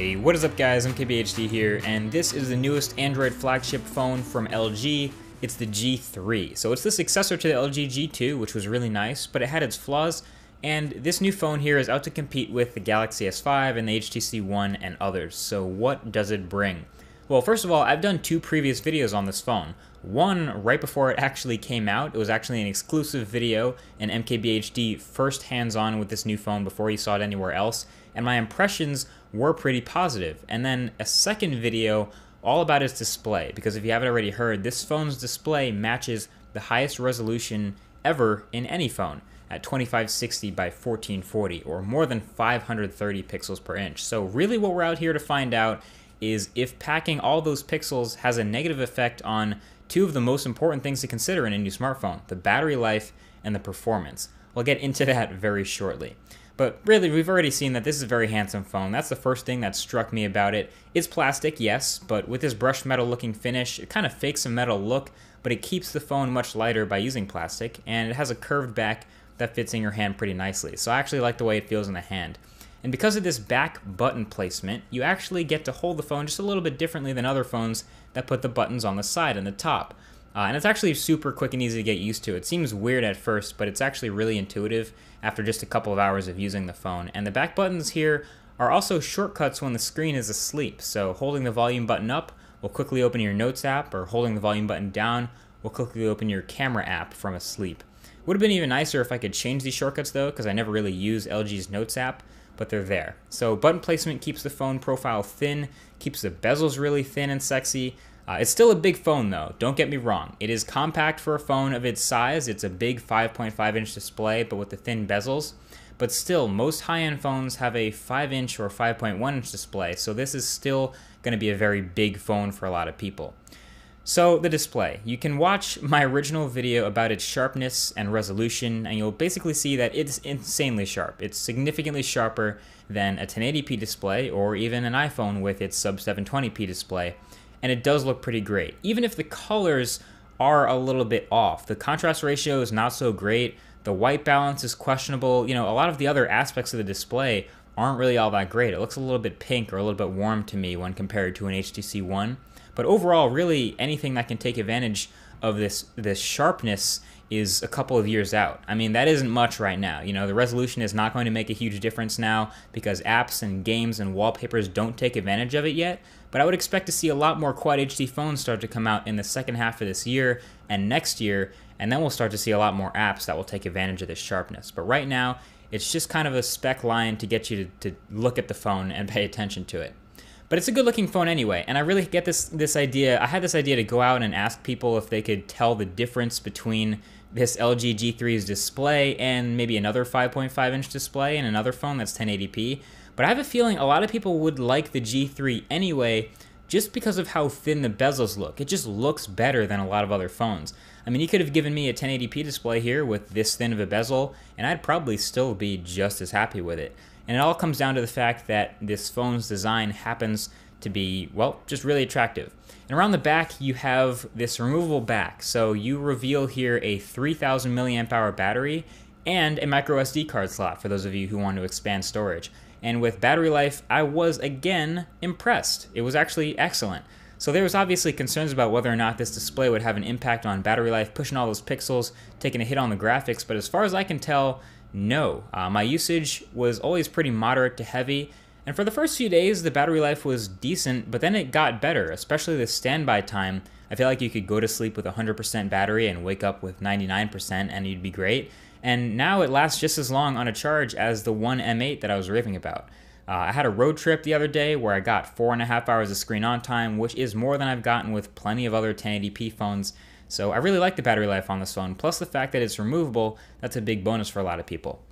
Hey, what is up guys, Mkbhd here, and this is the newest Android flagship phone from LG. It's the G3. So it's the successor to the LG G2, which was really nice, but it had its flaws, and this new phone here is out to compete with the Galaxy S5 and the HTC One and others. So what does it bring? Well, first of all, I've done two previous videos on this phone. One right before it actually came out. It was actually an exclusive video, and Mkbhd first hands-on with this new phone before he saw it anywhere else, and my impressions were pretty positive. And then a second video all about its display, because if you haven't already heard, this phone's display matches the highest resolution ever in any phone at 2560 by 1440, or more than 530 pixels per inch. So really what we're out here to find out is if packing all those pixels has a negative effect on two of the most important things to consider in a new smartphone, the battery life and the performance. We'll get into that very shortly. But really, we've already seen that this is a very handsome phone. That's the first thing that struck me about it. It's plastic, yes, but with this brushed metal looking finish, it kind of fakes a metal look, but it keeps the phone much lighter by using plastic, and it has a curved back that fits in your hand pretty nicely. So I actually like the way it feels in the hand. And because of this back button placement, you actually get to hold the phone just a little bit differently than other phones that put the buttons on the side and the top. And it's actually super quick and easy to get used to. It seems weird at first, but it's actually really intuitive after just a couple of hours of using the phone. And the back buttons here are also shortcuts when the screen is asleep. So holding the volume button up will quickly open your Notes app, or holding the volume button down will quickly open your Camera app from asleep. Would have been even nicer if I could change these shortcuts though, because I never really use LG's Notes app, but they're there. So button placement keeps the phone profile thin, keeps the bezels really thin and sexy. It's still a big phone though, don't get me wrong. It is compact for a phone of its size. It's a big 5.5-inch display, but with the thin bezels. But still, most high-end phones have a 5-inch or 5.1-inch display, so this is still going to be a very big phone for a lot of people. So the display. You can watch my original video about its sharpness and resolution, and you'll basically see that it's insanely sharp. It's significantly sharper than a 1080p display, or even an iPhone with its sub 720p display. And it does look pretty great, even if the colors are a little bit off. The contrast ratio is not so great, the white balance is questionable. You know, a lot of the other aspects of the display aren't really all that great. It looks a little bit pink or a little bit warm to me when compared to an HTC One. But overall, really anything that can take advantage of this sharpness is a couple of years out. I mean, that isn't much right now. You know, the resolution is not going to make a huge difference now because apps and games and wallpapers don't take advantage of it yet. But I would expect to see a lot more Quad HD phones start to come out in the second half of this year and next year, and then we'll start to see a lot more apps that will take advantage of this sharpness. But right now, it's just kind of a spec line to get you to look at the phone and pay attention to it. But it's a good looking phone anyway, and I really get this idea. I had this idea to go out and ask people if they could tell the difference between this LG G3's display and maybe another 5.5-inch display in another phone that's 1080p. But I have a feeling a lot of people would like the G3 anyway, just because of how thin the bezels look. It just looks better than a lot of other phones. I mean, you could have given me a 1080p display here with this thin of a bezel, and I'd probably still be just as happy with it. And it all comes down to the fact that this phone's design happens to be, well, just really attractive. And around the back, you have this removable back. So you reveal here a 3000 milliamp hour battery and a micro SD card slot for those of you who want to expand storage. And with battery life, I was again impressed. It was actually excellent. So there was obviously concerns about whether or not this display would have an impact on battery life, pushing all those pixels, taking a hit on the graphics, but as far as I can tell, no. My usage was always pretty moderate to heavy, and for the first few days the battery life was decent, but then it got better, especially the standby time. I feel like you could go to sleep with 100% battery and wake up with 99% and you'd be great. And now it lasts just as long on a charge as the One M8 that I was raving about. I had a road trip the other day where I got 4.5 hours of screen on time, which is more than I've gotten with plenty of other 1080p phones. So I really like the battery life on this phone, plus the fact that it's removable. That's a big bonus for a lot of people.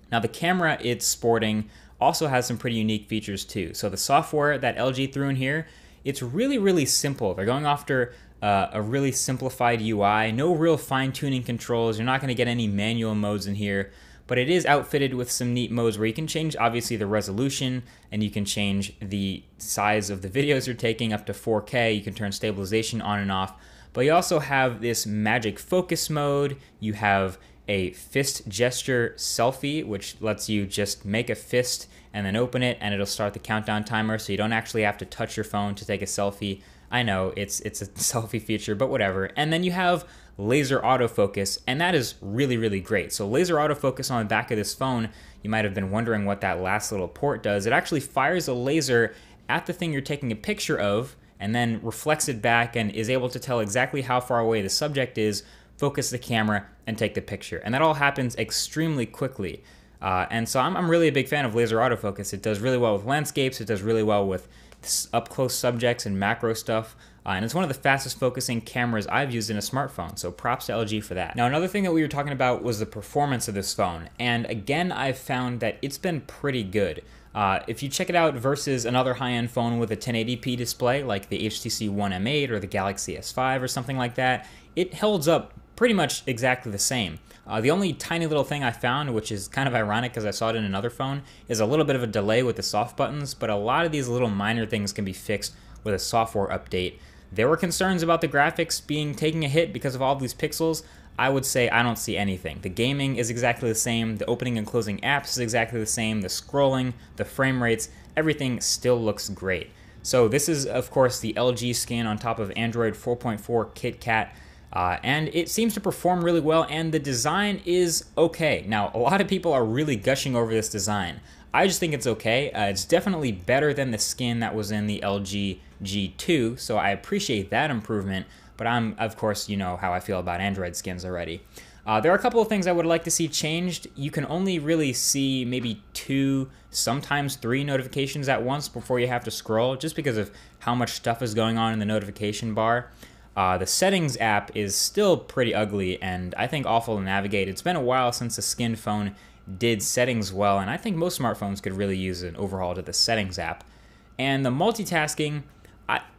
Now the camera it's sporting also has some pretty unique features too. So the software that LG threw in here, it's really simple. They're going after a really simplified UI, no real fine-tuning controls. You're not going to get any manual modes in here, but it is outfitted with some neat modes where you can change obviously the resolution, and you can change the size of the videos you're taking up to 4K. You can turn stabilization on and off. But you also have this magic focus mode, you have a fist gesture selfie, which lets you just make a fist and then open it, and it'll start the countdown timer, so you don't actually have to touch your phone to take a selfie. I know, it's a selfie feature, but whatever. And then you have laser autofocus, and that is really, really great. So laser autofocus on the back of this phone, you might have been wondering what that last little port does. It actually fires a laser at the thing you're taking a picture of, and then reflects it back and is able to tell exactly how far away the subject is, focus the camera, and take the picture. And that all happens extremely quickly. And so I'm really a big fan of laser autofocus. It does really well with landscapes, it does really well with up-close subjects and macro stuff, and it's one of the fastest focusing cameras I've used in a smartphone, so props to LG for that. Now, another thing that we were talking about was the performance of this phone, and again, I've found that it's been pretty good. If you check it out versus another high-end phone with a 1080p display, like the HTC One M8 or the Galaxy S5 or something like that, it holds up pretty much exactly the same. The only tiny little thing I found, which is kind of ironic because I saw it in another phone, is a little bit of a delay with the soft buttons, but a lot of these little minor things can be fixed with a software update. There were concerns about the graphics taking a hit because of all these pixels. I would say I don't see anything. The gaming is exactly the same, the opening and closing apps is exactly the same, the scrolling, the frame rates, everything still looks great. So this is, of course, the LG skin on top of Android 4.4 KitKat. And it seems to perform really well, and the design is okay. Now, a lot of people are really gushing over this design. I just think it's okay. It's definitely better than the skin that was in the LG G2, so I appreciate that improvement, but of course, you know how I feel about Android skins already. There are a couple of things I would like to see changed. You can only really see maybe 2, sometimes 3 notifications at once before you have to scroll, just because of how much stuff is going on in the notification bar. The settings app is still pretty ugly and I think awful to navigate. It's been a while since the skin phone did settings well, and I think most smartphones could really use an overhaul to the settings app. And the multitasking,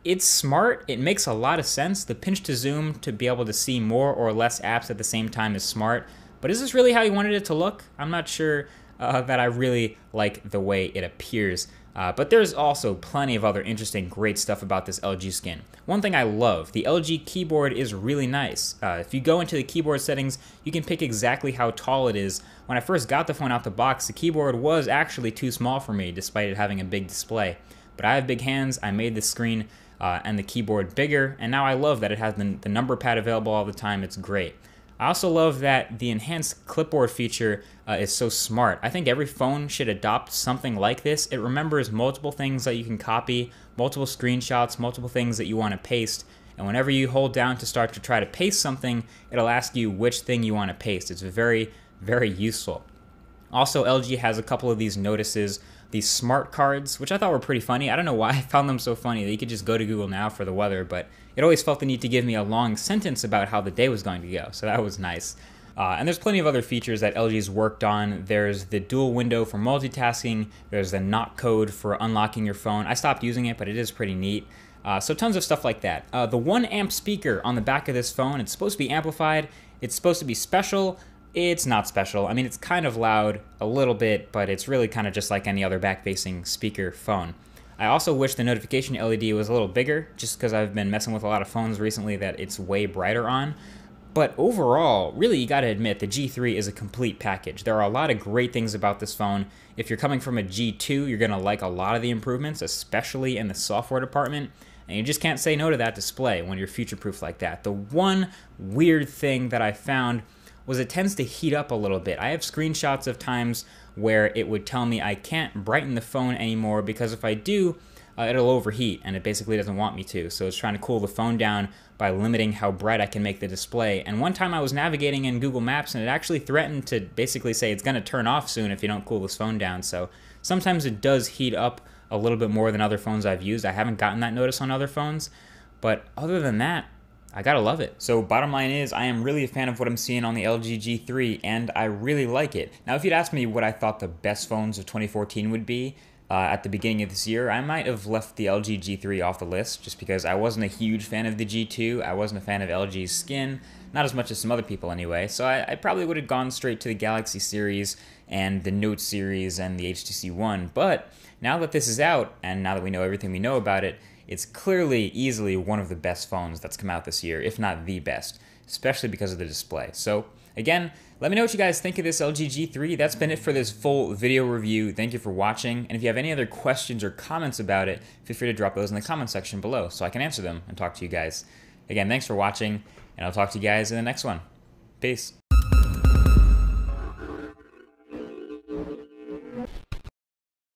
it's smart, it makes a lot of sense. The pinch to zoom to be able to see more or less apps at the same time is smart, but is this really how you wanted it to look? I'm not sure that I really like the way it appears. But there's also plenty of other interesting, great stuff about this LG skin. One thing I love, the LG keyboard is really nice. If you go into the keyboard settings, you can pick exactly how tall it is. When I first got the phone out the box, the keyboard was actually too small for me, despite it having a big display. But I have big hands, I made the screen and the keyboard bigger, and now I love that it has the number pad available all the time. It's great. I also love that the enhanced clipboard feature is so smart. I think every phone should adopt something like this. It remembers multiple things that you can copy, multiple screenshots, multiple things that you want to paste, and whenever you hold down to start to try to paste something, it'll ask you which thing you want to paste. It's very, very useful. Also, LG has a couple of these notices, these smart cards, which I thought were pretty funny. I don't know why I found them so funny. You could just go to Google Now for the weather, but it always felt the need to give me a long sentence about how the day was going to go, so that was nice. And there's plenty of other features that LG's worked on. There's the dual window for multitasking. There's the knock code for unlocking your phone. I stopped using it, but it is pretty neat. So tons of stuff like that. The 1 amp speaker on the back of this phone, it's supposed to be amplified. It's supposed to be special. It's not special. I mean, it's kind of loud a little bit, but it's really kind of just like any other back-facing speaker phone. I also wish the notification LED was a little bigger, just because I've been messing with a lot of phones recently that it's way brighter on. But overall, really, you gotta admit, the G3 is a complete package. There are a lot of great things about this phone. If you're coming from a G2, you're gonna like a lot of the improvements, especially in the software department. And you just can't say no to that display when you're future-proof like that. The one weird thing that I found was it tends to heat up a little bit. I have screenshots of times where it would tell me I can't brighten the phone anymore because if I do, it'll overheat and it basically doesn't want me to. So it's trying to cool the phone down by limiting how bright I can make the display. And one time I was navigating in Google Maps and it actually threatened to basically say it's gonna turn off soon if you don't cool this phone down. So sometimes it does heat up a little bit more than other phones I've used. I haven't gotten that notice on other phones, but other than that, I gotta love it. So bottom line is, I am really a fan of what I'm seeing on the LG G3, and I really like it. Now, if you'd asked me what I thought the best phones of 2014 would be at the beginning of this year, I might have left the LG G3 off the list, just because I wasn't a huge fan of the G2, I wasn't a fan of LG's skin, not as much as some other people anyway, so I probably would have gone straight to the Galaxy series and the Note series and the HTC One, but now that this is out, and now that we know everything we know about it, it's clearly, easily one of the best phones that's come out this year, if not the best, especially because of the display. So Again, let me know what you guys think of this LG G3. That's been it for this full video review. Thank you for watching. And if you have any other questions or comments about it, feel free to drop those in the comment section below so I can answer them and talk to you guys. Again, thanks for watching, and I'll talk to you guys in the next one. Peace.